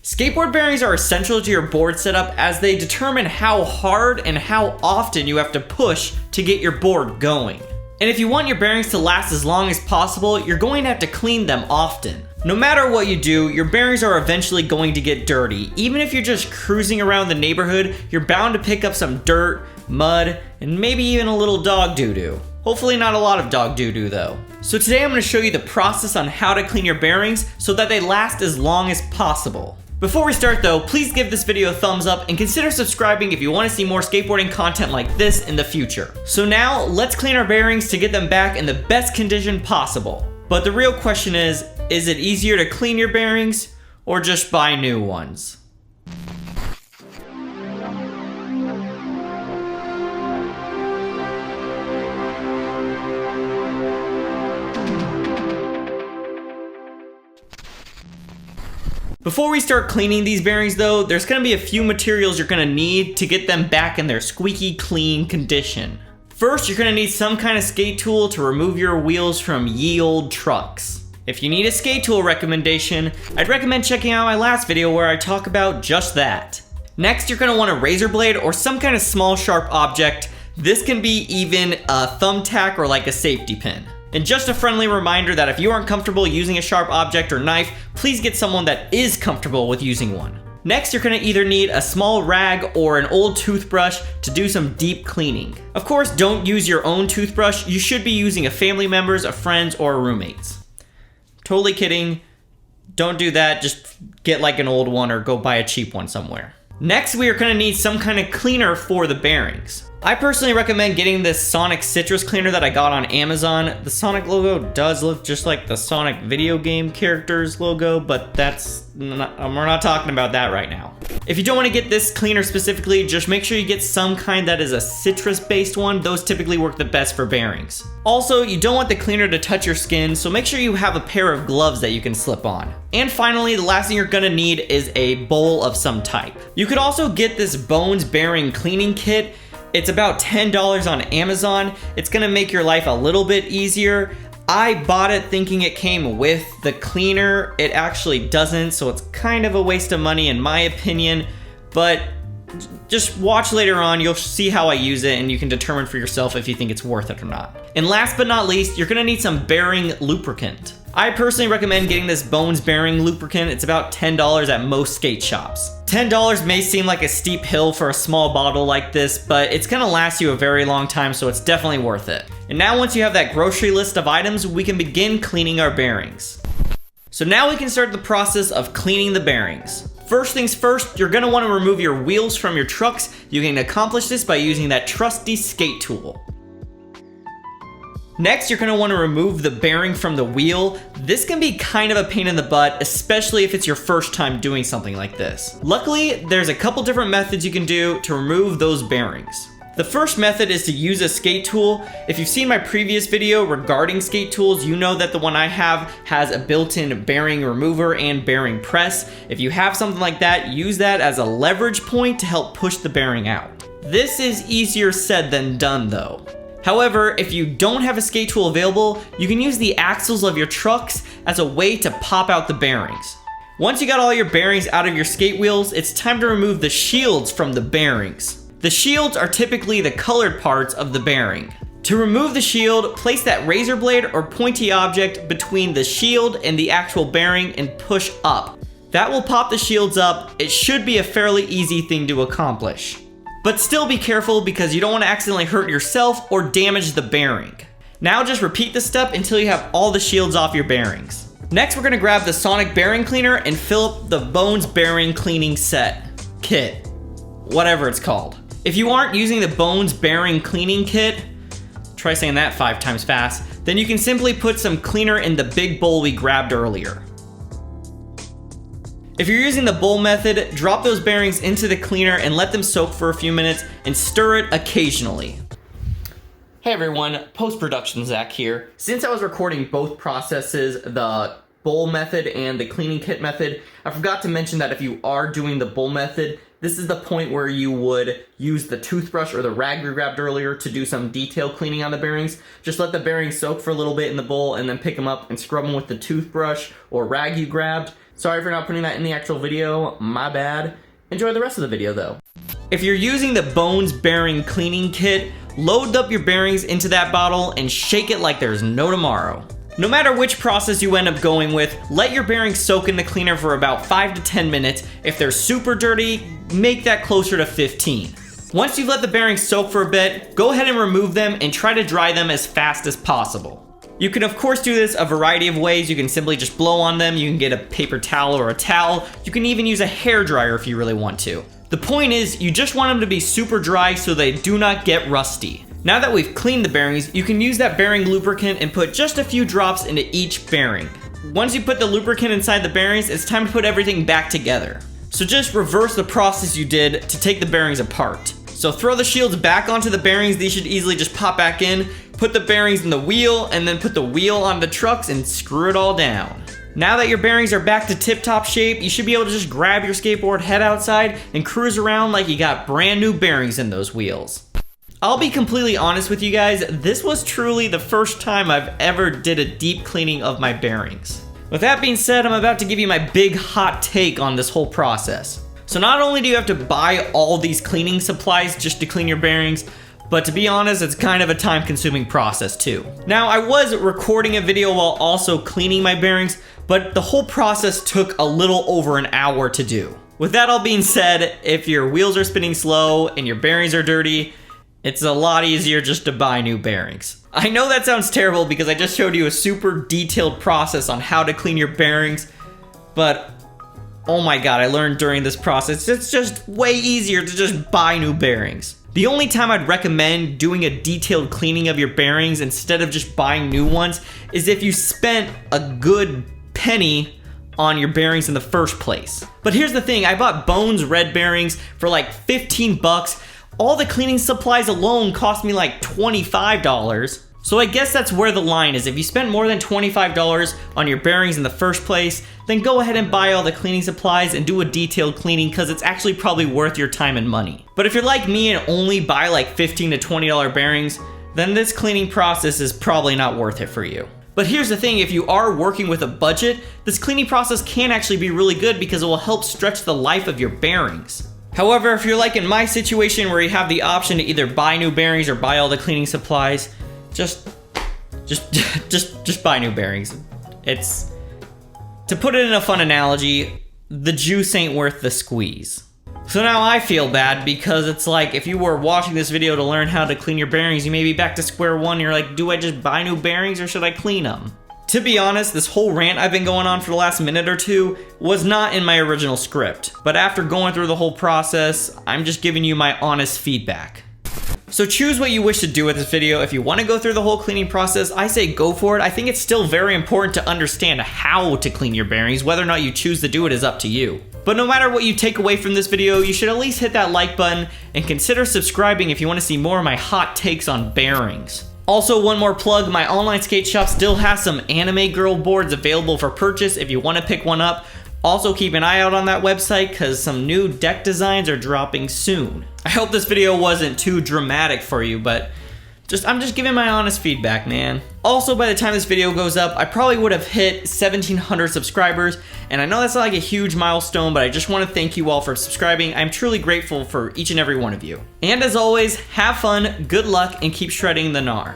Skateboard bearings are essential to your board setup as they determine how hard and how often you have to push to get your board going. And if you want your bearings to last as long as possible, you're going to have to clean them often. No matter what you do, your bearings are eventually going to get dirty. Even if you're just cruising around the neighborhood, you're bound to pick up some dirt, mud, and maybe even a little dog doo-doo. Hopefully not a lot of dog doo-doo though. So today I'm going to show you the process on how to clean your bearings so that they last as long as possible. Before we start though, please give this video a thumbs up and consider subscribing if you want to see more skateboarding content like this in the future. So now, let's clean our bearings to get them back in the best condition possible. But the real question is it easier to clean your bearings or just buy new ones? Before we start cleaning these bearings though, there's going to be a few materials you're going to need to get them back in their squeaky clean condition. First, you're going to need some kind of skate tool to remove your wheels from ye olde trucks. If you need a skate tool recommendation, I'd recommend checking out my last video where I talk about just that. Next, you're going to want a razor blade or some kind of small sharp object. This can be even a thumbtack or like a safety pin. And just a friendly reminder that if you aren't comfortable using a sharp object or knife, please get someone that is comfortable with using one. Next, you're gonna either need a small rag or an old toothbrush to do some deep cleaning. Of course, don't use your own toothbrush. You should be using a family member's, a friend's, or a roommate's. Totally kidding. Don't do that. Just get like an old one or go buy a cheap one somewhere. Next, we are gonna need some kind of cleaner for the bearings. I personally recommend getting this Sonic citrus cleaner that I got on Amazon. The Sonic logo does look just like the Sonic video game character's logo, but we're not talking about that right now. If you don't want to get this cleaner specifically, just make sure you get some kind that is a citrus-based one. Those typically work the best for bearings. Also, you don't want the cleaner to touch your skin, so make sure you have a pair of gloves that you can slip on. And finally, the last thing you're gonna need is a bowl of some type. You could also get this Bones bearing cleaning kit. It's about $10 on Amazon. It's gonna make your life a little bit easier. I bought it thinking it came with the cleaner. It actually doesn't, so it's kind of a waste of money in my opinion, but just watch later on, you'll see how I use it and you can determine for yourself if you think it's worth it or not. And last but not least, you're gonna need some bearing lubricant. I personally recommend getting this Bones bearing lubricant. It's about $10 at most skate shops. $10 may seem like a steep hill for a small bottle like this, but it's gonna last you a very long time, so it's definitely worth it. And now once you have that grocery list of items, we can begin cleaning our bearings. So now we can start the process of cleaning the bearings. First things first, you're gonna wanna remove your wheels from your trucks. You can accomplish this by using that trusty skate tool. Next, you're gonna wanna remove the bearing from the wheel. This can be kind of a pain in the butt, especially if it's your first time doing something like this. Luckily, there's a couple different methods you can do to remove those bearings. The first method is to use a skate tool. If you've seen my previous video regarding skate tools, you know that the one I have has a built-in bearing remover and bearing press. If you have something like that, use that as a leverage point to help push the bearing out. This is easier said than done though. However, if you don't have a skate tool available, you can use the axles of your trucks as a way to pop out the bearings. Once you got all your bearings out of your skate wheels, it's time to remove the shields from the bearings. The shields are typically the colored parts of the bearing. To remove the shield, place that razor blade or pointy object between the shield and the actual bearing and push up. That will pop the shields up. It should be a fairly easy thing to accomplish. But still be careful because you don't want to accidentally hurt yourself or damage the bearing. Now just repeat the step until you have all the shields off your bearings. Next, we're gonna grab the Sonic bearing cleaner and fill up the Bones bearing cleaning kit, whatever it's called. If you aren't using the Bones bearing cleaning kit, try saying that 5 times fast, then you can simply put some cleaner in the big bowl we grabbed earlier. If you're using the bowl method, drop those bearings into the cleaner and let them soak for a few minutes and stir it occasionally. Hey everyone, post-production Zach here. Since I was recording both processes, the bowl method and the cleaning kit method, I forgot to mention that if you are doing the bowl method, This is the point where you would use the toothbrush or the rag we grabbed earlier to do some detail cleaning on the bearings. Just let the bearings soak for a little bit in the bowl and then pick them up and scrub them with the toothbrush or rag you grabbed. Sorry for not putting that in the actual video, my bad. Enjoy the rest of the video though. If you're using the Bones bearing cleaning kit, load up your bearings into that bottle and shake it like there's no tomorrow. No matter which process you end up going with, let your bearings soak in the cleaner for about 5 to 10 minutes. If they're super dirty, make that closer to 15. Once you've let the bearings soak for a bit, go ahead and remove them and try to dry them as fast as possible. You can of course do this a variety of ways. You can simply just blow on them, you can get a paper towel or a towel, you can even use a hair dryer if you really want to. The point is, you just want them to be super dry so they do not get rusty. Now that we've cleaned the bearings, you can use that bearing lubricant and put just a few drops into each bearing. Once you put the lubricant inside the bearings, it's time to put everything back together. So just reverse the process you did to take the bearings apart. So throw the shields back onto the bearings, these should easily just pop back in, put the bearings in the wheel, and then put the wheel on the trucks and screw it all down. Now that your bearings are back to tip-top shape, you should be able to just grab your skateboard, head outside, and cruise around like you got brand new bearings in those wheels. I'll be completely honest with you guys, this was truly the first time I've ever did a deep cleaning of my bearings. With that being said, I'm about to give you my big hot take on this whole process. So not only do you have to buy all these cleaning supplies just to clean your bearings, but to be honest, it's kind of a time-consuming process too. Now, I was recording a video while also cleaning my bearings, but the whole process took a little over an hour to do. With that all being said, if your wheels are spinning slow and your bearings are dirty, it's a lot easier just to buy new bearings. I know that sounds terrible because I just showed you a super detailed process on how to clean your bearings, but oh my god, I learned during this process, it's just way easier to just buy new bearings. The only time I'd recommend doing a detailed cleaning of your bearings instead of just buying new ones is if you spent a good penny on your bearings in the first place. But here's the thing, I bought Bones red bearings for like 15 bucks. All the cleaning supplies alone cost me like $25. So I guess that's where the line is. If you spend more than $25 on your bearings in the first place, then go ahead and buy all the cleaning supplies and do a detailed cleaning because it's actually probably worth your time and money. But if you're like me and only buy like $15 to $20 bearings, then this cleaning process is probably not worth it for you. But here's the thing, if you are working with a budget, this cleaning process can actually be really good because it will help stretch the life of your bearings. However, if you're like in my situation where you have the option to either buy new bearings or buy all the cleaning supplies, just buy new bearings. It's, to put it in a fun analogy, the juice ain't worth the squeeze. So now I feel bad because it's like if you were watching this video to learn how to clean your bearings, you may be back to square one. You're like, do I just buy new bearings or should I clean them? To be honest, this whole rant I've been going on for the last minute or two was not in my original script. But after going through the whole process, I'm just giving you my honest feedback. So choose what you wish to do with this video. If you want to go through the whole cleaning process, I say go for it. I think it's still very important to understand how to clean your bearings. Whether or not you choose to do it is up to you. But no matter what you take away from this video, you should at least hit that like button and consider subscribing if you want to see more of my hot takes on bearings. Also, one more plug, my online skate shop still has some anime girl boards available for purchase if you want to pick one up. Also, keep an eye out on that website because some new deck designs are dropping soon. I hope this video wasn't too dramatic for you, but I'm just giving my honest feedback, man. Also, by the time this video goes up, I probably would have hit 1,700 subscribers, and I know that's not like a huge milestone, but I just want to thank you all for subscribing. I'm truly grateful for each and every one of you. And as always, have fun, good luck, and keep shredding the gnar.